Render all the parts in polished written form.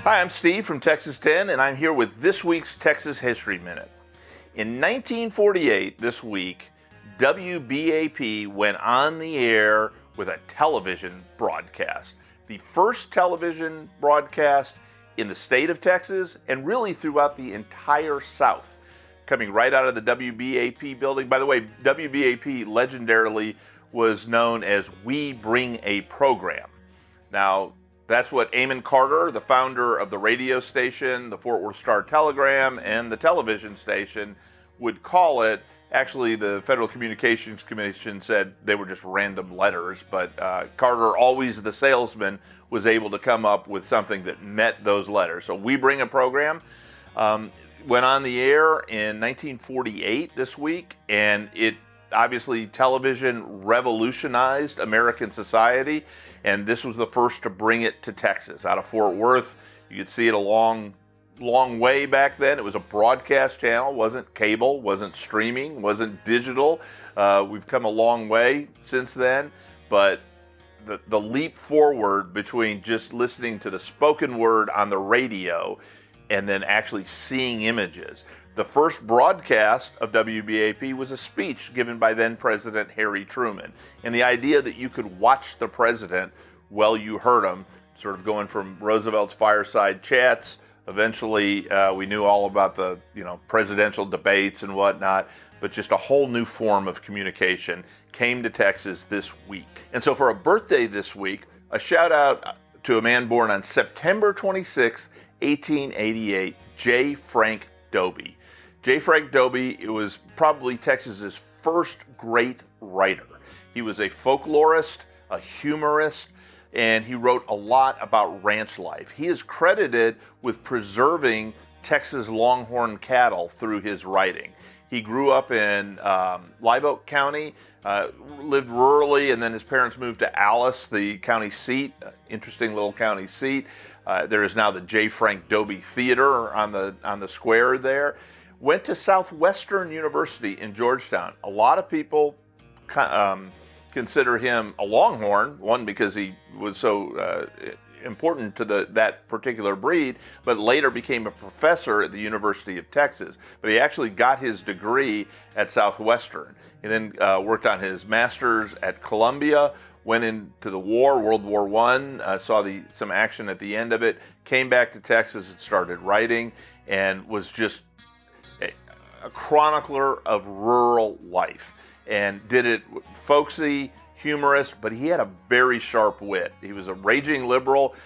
Hi, I'm Steve from Texas 10, and I'm here with this week's Texas History Minute. In 1948, this week, WBAP went on the air with a television broadcast. The first television broadcast in the state of Texas and really throughout the entire South. Coming right out of the WBAP building. By the way, WBAP legendarily was known as We Bring a Program. Now, that's what Amon Carter, the founder of the radio station, the Fort Worth Star-Telegram, and the television station, would call it. Actually, the Federal Communications Commission said they were just random letters, but Carter, always the salesman, was able to come up with something that met those letters. So We Bring a Program went on the air in 1948 this week, and it obviously, television revolutionized American society, and this was the first to bring it to Texas, out of Fort Worth. You could see it a long way back then. It was a broadcast channel, wasn't cable, wasn't streaming, wasn't digital. We've come a long way since then, but the leap forward between just listening to the spoken word on the radio and then actually seeing images. The first broadcast of WBAP was a speech given by then President Harry Truman. And the idea that you could watch the president while you heard him, sort of going from Roosevelt's fireside chats. Eventually, we knew all about the presidential debates and whatnot, but just a whole new form of communication came to Texas this week. And so for a birthday this week, a shout out to a man born on September 26, 1888, J. Frank Dobie. J. Frank Dobie was probably Texas's first great writer. He was a folklorist, a humorist, and he wrote a lot about ranch life. He is credited with preserving Texas longhorn cattle through his writing. He grew up in Live Oak County, lived rurally, and then his parents moved to Alice, the county seat, interesting little county seat. There is now the J. Frank Dobie Theater on the square there. Went to Southwestern University in Georgetown. A lot of people consider him a Longhorn, one, because he was so important to that particular breed, but later became a professor at the University of Texas. But he actually got his degree at Southwestern. He then worked on his master's at Columbia, went into the war, World War I, saw some action at the end of it, came back to Texas and started writing, and was just a chronicler of rural life, and did it folksy, humorous, but he had a very sharp wit. He was a raging liberal.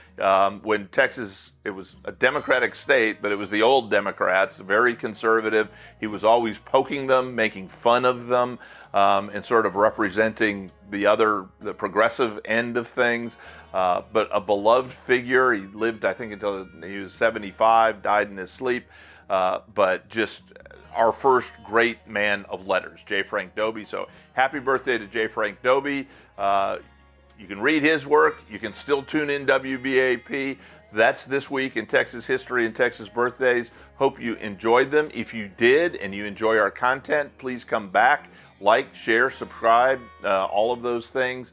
When Texas, it was a Democratic state, but it was the old Democrats, very conservative. He was always poking them, making fun of them, and sort of representing the progressive end of things. But a beloved figure. He lived, I think, until he was 75, died in his sleep. But just our first great man of letters, J. Frank Dobie. So happy birthday to J. Frank Dobie. You can read his work. You can still tune in WBAP. That's this week in Texas history and Texas birthdays. Hope you enjoyed them. If you did and you enjoy our content, please come back, like, share, subscribe, all of those things.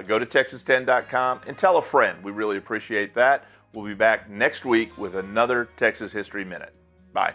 Go to texas10.com and tell a friend. We really appreciate that. We'll be back next week with another Texas History Minute. Bye.